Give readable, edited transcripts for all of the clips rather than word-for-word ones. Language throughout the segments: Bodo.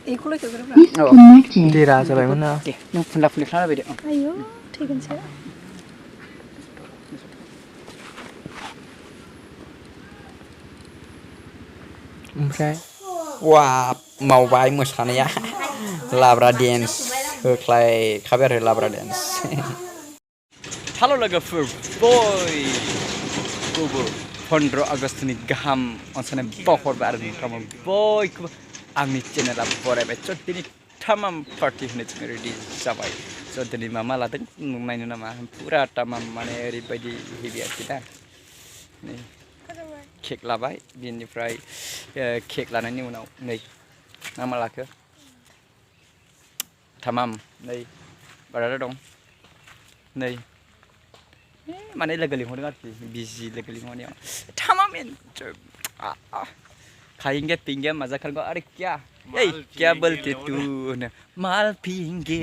Ikhlas ke berapa? Dira sampai mana? Deh, nung funda-funda kenapa beda? Ayo, tekan saya. Oke. Wah, mau bayi mosananya. Labra dance. Kelai kabar labra dance. Halo lwgw, boy. Gubu. 15 Agust ni gaham onsana bahor barni kamu boy. Ami channel berabai cotini tamam party hune ready जाबाय so दिनै मामा लादों नायनो नामा पुरा tamam माने ओरैबायदि हेभि आरोखि दा नै केक लाबाय बिनिफ्राय केक लानायनि उनाव नै मामा लाखो tamam नै बारादा दं नै माने लोगो लिंहरदों आरोखि बिजि लोगो लिंहरनायाव tamam खाएंगे पीएंगे मजा करेंगे अरे क्या बोलते तू माल पीएंगे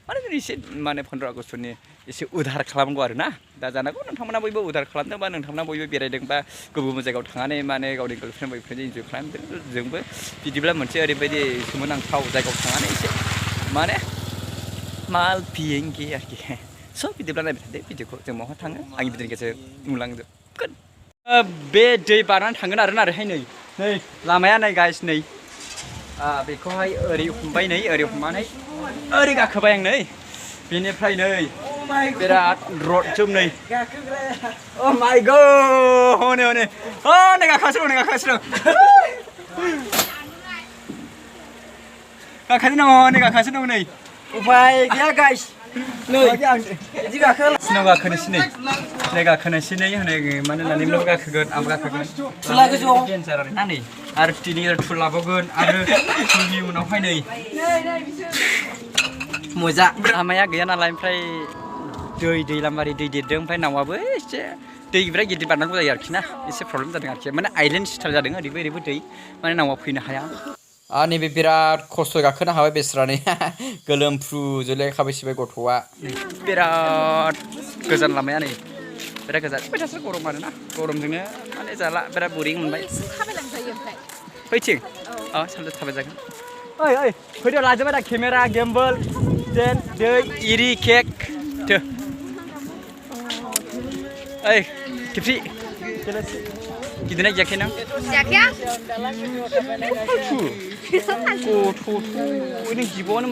माने इसे माने 15 आगस्टनि एसे उधार खालामगौ आरो ना दा जानांगौ नोंथांमोना बयबो उधार खालामदों बा नोंथांमोना बयबो बेरायदों बा गुबुन जायगायाव थांनानै माने गावनि गार्लफ्रेन्ड बयफ्रेन्ड इन्जय खालामदों जोंबो बिदिब्ला मोनसे ओरैबायदि सोमोनांथाव जायगायाव थांनानै एसे माने माल पीएंगे आरोखि स' बिदिब्ला नायबाय थादो भिडिअखौ जों माहा थाङो आंनि भिडिअनि गेजेरजों नुलांजोबगोन बे दै बारनानै थांगोन आरोना ओरैहाय नै लामाया नै गाइस नै बेखौहाय ओरै हमबाय नै ओरै हमनानै ओरै गाखोबाय आं नै बेनिफ्राय नै बिराद रडजोब नै अ माय गड हनै हनै अ नै गाखोगासिनो गाखोगासिनो दं नै उफाय गैया गाइस नै बिदि गाखोनोसै नै गाखोनोसै नै हनै माने नानिमोनाबो गाखोगोन आंबो गाखोगोन थुला गोजौआव डेन्जार आरोना नै आरो दिनै थुल लाबावगोन आरो थुलनि उनावहाय नै मोजा लामाया गैया नालाय ओमफ्राय दै लामारि दै देरदों ओमफ्राय नावाबो एसे दै बिराद गिदिर बारनांगौ जायो आरोखि ना एसे प्रब्लेम जादों आरोखि माने आइलेन्ड स्टाइल जादों ओरैबो दै माने नावा फैनो हाया नैबे बिराद खस्थ' गाखोनो हाबाय बेस्रानै गोलोमफ्रुजोले खाबायसिबाय गथ'आ बिराद गोजान लामाया नै बिराद गोजान फैथासो गरम आरोना गरमजोंनो माने जाला बिराद बरिं मोनबाय फैथिं सानदुं थाबाय जागोन ओइ फैदो लाजोबबाय दा केमेरा गेम्बल जेन दै इरि केक ओइ खेबसे गिदिंना जायाखै नों नों जिबआवनो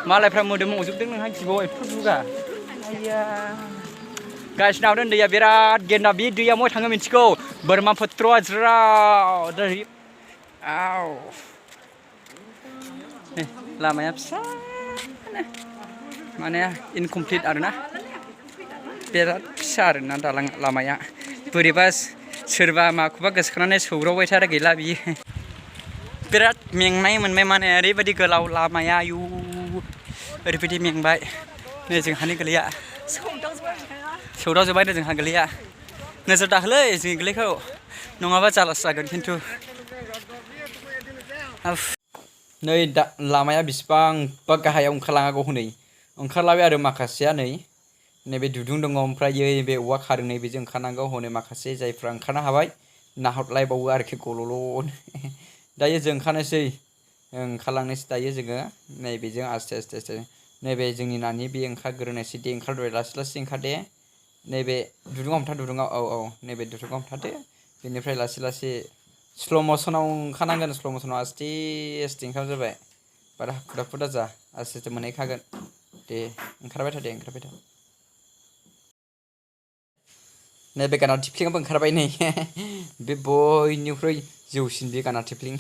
मालायफ्रा मोदोम मजोबदों नोंहा जिबआव एथ' दुगा गाइसनाव दोन दैया बिराद गेन्दा बे दैया मय थाङो मिथिगौ ब्रह्मपुत्रआ ज्राव दै आव लामाया फिसा माने इनकमप्लिट आरोना बिराद फिसा आरोना दालां लामाया बोरैबा सोरबा माखौबा गोसोखांनानै सौग्रावबाय थारो गैला बियो बिराद मेंनाय मोनबाय माने ओरैबायदि गोलाव लामाया आयु ओरैबायदि मेंबाय नै जोंहानि गोलैया सौदावजोब्बाय नै जोंहा गोलैया नोजोर दाहोलै जोंनि गोलैखौ नङाबा जालासो जागोन खिन्थु नै लामाया बिसिबांबा गाहायाव ओंखारलाङागौ हनै ओंखारलाबाय आरो माखासेया नै नैबे दुदुं दङ ओमफ्राय बे औवा खादों नै बेजों ओंखारनांगौ हनै माखासे जायफ्रा ओंखारनो हाबाय नाहरलायबावो आरोखि गल'ल' दायो जों ओंखारलांनोसै दायो जोङो नैबेजों आस्ते नैबे जोंनि नानि बे ओंखारग्रोनोसै दे ओंखारदो लासै ओंखारदे नैबे दुदुङाव हमथा दुदुङाव औ नैबे दुदुङाव हमथादो बेनिफ्राय लासै स्ल' मसनाव ओंखारनांगोन स्ल' मसनाव आस्ते ओंखारजोब्बाय बारा हाखु दा जा आस्ते मोनहैखागोन दे ओंखारबाय था नैबे गाना थिफ्लिंआबो ओंखारबाय नै बे बयनिख्रुइ जौसिन बे गाना थिफ्लिं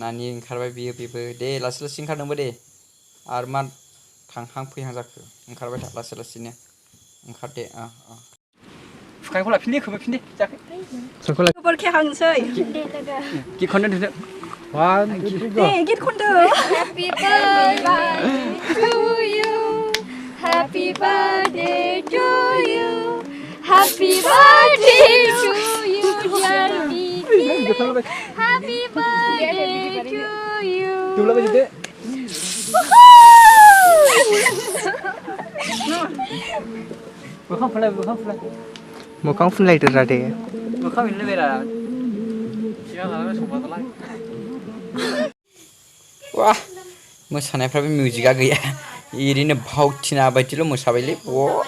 नानि ओंखारबाय बेबो दे लासै ओंखारदोंबो दे आरो मा थांहां फैहां जाखो ओंखारबाय था लासैनो ओंखारदे फुखायखौ लाफिनदे खोबोफिनदे जाखै खबर खेहांसै गित खननो दोनदो गित खनदो Happy birthday to you Happy birthday to you Jwbwi Happy birthday to you मोखां फुनलायदो दे मोखां बिनो बेरा wah mosaनायफ्राबो मिउजिकआ गैया इरैनो भावथिना बायदिल' मोसाबायलै wah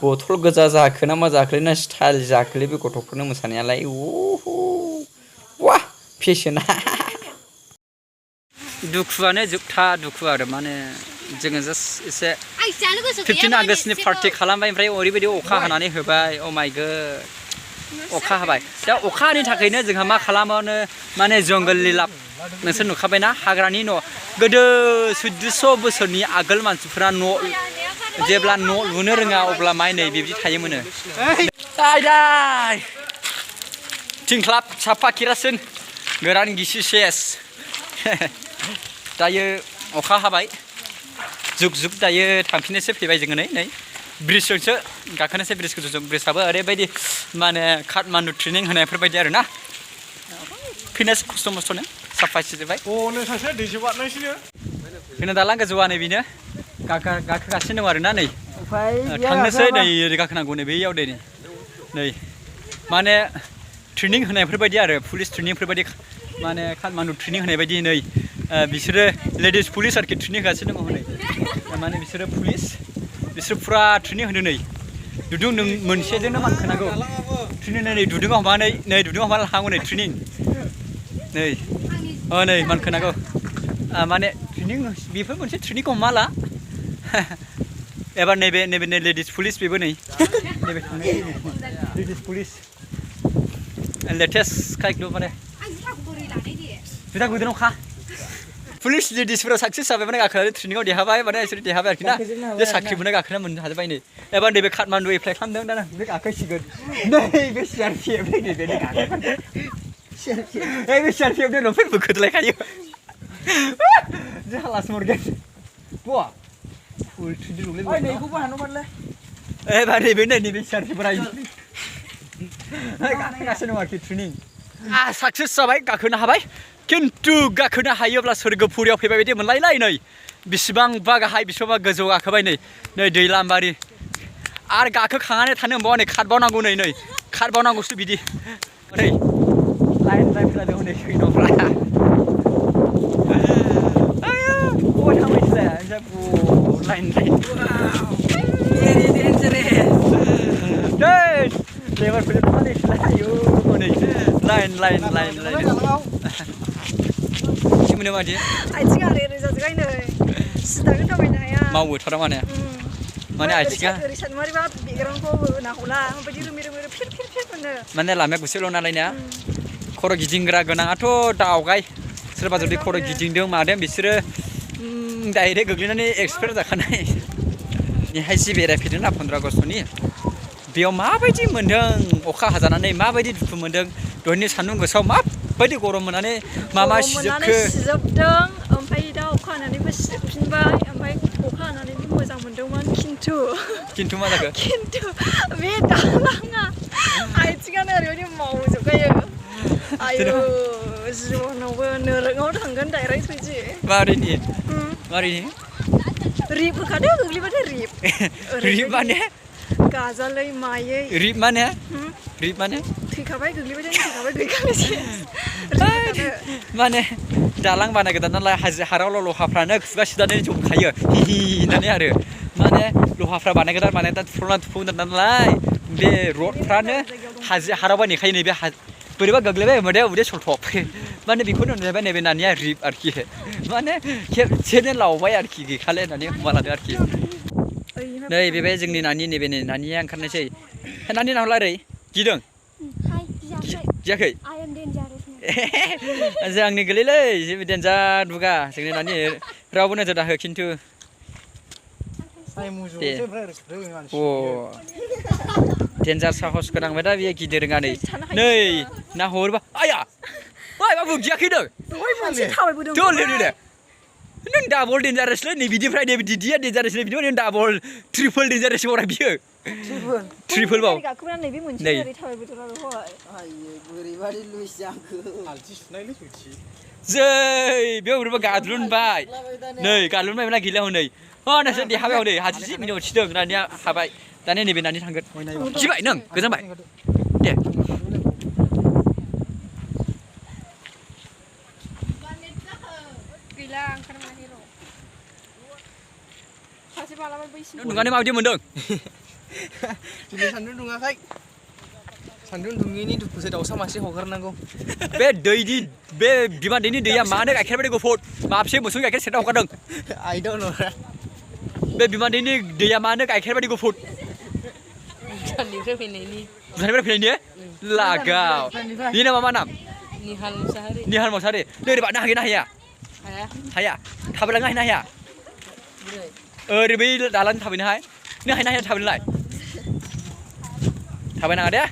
बथल गोजा जाखोना मा जाखोलै ना स्टाइल जाखोलै बे गथ'फोरनो मोसानायालाय wah फेशना दुखुआनो जोबथा दुखु आरो माने जोङो जास्ट एसे 15 आगस्टनि पार्टि खालामबाय ओमफ्राय ओरैबायदि अखा हानानै होबाय अ माय गॉड अखा हाबाय दा अखानि थाखायनो जोंहा मा खालामोनो माने जंगलनि लाब नोंसोर नुखाबायना हाग्रानि न' गोदो 1400 बोसोरनि आगोल मानसिफोरा न' जेब्ला न' लुनो रोङा अब्ला माय नै बिब्दि थायोमोनो दाय थिंख्लाब साफा केरासिन गोरान गिसि सेस दायो अखा हाबाय जुग जुग दायो थांफिननोसो फैबाय जोङो नै ब्रिजजोंसो गाखोनोसै ब्रिजखौ ब्रिजआबो ओरैबायदि माने काठमान्डु ट्रेनिं होनायफोरबायदि आरो ना फैनोसो खस्थ' मस्थ'नो साफा सिजोबबाय नों सासे दैसो बारनायसैनो फैनो दालां गोजौआ नै बेनो गाखोगासिनो दं आरो ना नै थांनोसै नै ओरै गाखोनांगौ नै बैयाव नै माने ट्रेनिं होनायफोरबायदि आरो पुलिस ट्रेनिंफोरबायदि माने काठमान्डु ट्रेनिं होनाय बायदि नै बिसोरो लेडिस पुलिस आरोखि ट्रेनिं होगासिनो दङ हनै माने बिसोरो पुलिस बिसोर फुरा ट्रेनिं होदों नै दुदुं मोनसेजोंनो मानखोनांगौ ट्रेनिं नै दुदुङाव हमानै नै दुदुङाव हमानै लांनांगौ नै ट्रेनिं नै मानखोनांगौ माने ट्रेनिं बेफोर मोनसे ट्रेनिंखौ हमाला एबार नैबे लेडिस पुलिस बेबो नै नैबे थांनाय लेडिस पुलिस लेटेस्ट खायखौ माने जुदा गुदुं खा पुलिस लेडिसफोरा साक्सेस जाबाय माने गाखोनानै ट्रेनिंआव देरहाबाय माने बिसोर देरहाबाय आरोखि ना बे साख्रिखौनो गाखोना मोननो हाजोब्बाय नै एबार नैबे काठमान्डु एप्लाइ खालामदों दाना बे गाखोसिगोन नैबे CRPF नैबे बे CRPF लंपेन्ट बोखोदलायखायो जोंहा लास्ट मर्गेन बा फुल ट्रेनिं दंलै नैखौबो हानोबारलै एबार नैबे CRPF गाखोगासिनो दं आरोखि ट्रेनिं साक्सेस जाबाय गाखोनो हाबाय किन्तु गाखोनो हायोब्ला सोरगोफुरियाव फैबाय बायदि मोनलायलाय नै बेसेबांबा गाहाय बेसेबांबा गोजौ गाखोबाय नै दैलामबारि आरो गाखोखांनानै थानो मोनबावा नै खारबावनांगौ नै खारबावनांगौसो बिदि नै लाइन फैलायदों हनै सैन'फ्रा बबेयाव थांबायसैलाय लाइन लेबारफोरजों थांलायसैलाय आयौ हनै लाइन मोनो मादि आथिङा ओरै जाजोबबाय नै सिदाखौ दावबायनो हाया मावोथारा माने आथिङा ओरै सानमारिबा बेकग्राउन्डखौ होना हला ओमफ्राय रोमै फिर मोनो माने लामाया गुसेल' नालाय ना खर' गिदिंग्रा गोनाङाथ' दावगाय सोरबा जुदि खर' गिदिंदों मादों बिसोरो डाइरेक्ट गोग्लैनानै एक्सपायार जाखानाय बेहाय जि बेरायफैदों ना 15 आगस्टनि बेयाव माबायदि मोन्दों अखा हाजानानै माबायदि दुखु मोन्दों दहायनि सान्दुं गोसायाव माबायदि गरम मोननानै मा सिजोबदों ओमफ्राय दा अखा हानानैबो सिजोबफिनबाय ओमफ्राय अखा हानानैबो मोजां मोन्दोंमोन खिन्थु मा जाखो खिन्थु बे दालाङा आथिङानो ओरैबायदि मावजोबखायो आयौ जिबनावबो नोरोङाव थांगोन डाइरेक्ट बिदि मारैनि रिप होखादों गोग्लैबाथाय रिप माने गाजालै मायै रिप माने थैखाबाय गैखाबायसै माने दालां बानायगोदान नालाय हारावल' लहाफ्रानो खुगा सिदानै जमखायो हिहि होननानै आरो माने लहाफ्रा बानायगोदान थुफ्लंना नालाय बे रडफ्रानो हाराव बानायखायो नैबे बोरैबा गोग्लैबाय मोदै उदै सलथब माने बेखौनो नुबाय नैबे नानिया रिप आरोखि माने खेबसेनो लावबाय आरोखि गैखाले होननानै हमना लादों आरोखि नै बेबाय जोंनि नैबे नानिया ओंखारनायसै नानि नावला ओरै गिदों गियाखै आंनि गोलैलै जेबो देन्जार दुगा जोंनि नानि रावबो नोजोर दाहो खिन्थु देन्जार साहस गोनांबाय दा बेयो गिदिर रोङा नै नाहरबा आया बाबु गियाखै नों नों डाबल डेन्जारेसलै नै बिदिफ्राय नै दिदिया डेन्जारेसलै बिदिबा नों डाबल ट्रिपल डेन्जारेस हरा बियो ट्रिपल बाव नै जै बेयाव बोरैबा गादलुनबाय नै गादलुनबाय ना गैला हनै नोंसोर देहाबाय हनै हाजिसे मिनिट थिदों नानिया हाबाय दानिया नैबे नानि थांगोन गिबाय नों गोजानबाय दे गैला ओंखारनानै र' सासे मालाबा बैसिनि दुंगानो माबायदि मोनदों दिनै सान्दुं दुङाखै सान्दुं दुङिनि दुखुसो दाउसा मासे हगारनांगौ बे दैनि बे बिमा दैनि दैया मानो गाइखेर बायदि गुफुर माबसे मोसौ गाइखेर सेरना हगारदों I don't know बे बिमा दैनि दैया मानो गाइखेर बायदि गुफुर भुटाननिफ्राय फैनायनि भुटाननिफ्राय फैनायनि लागाव नि नामा मा नाम निहाल मुसाहारि निहाल मसाहारि नै ओरै बारनो हागोन ना हाया हाया हाया थाबायलांनो हायो ना हाया बोरै ओरै बै दालां थाबायनो हाय नों हायो ना हाया थाबायनोलाय थाबायनाङा दे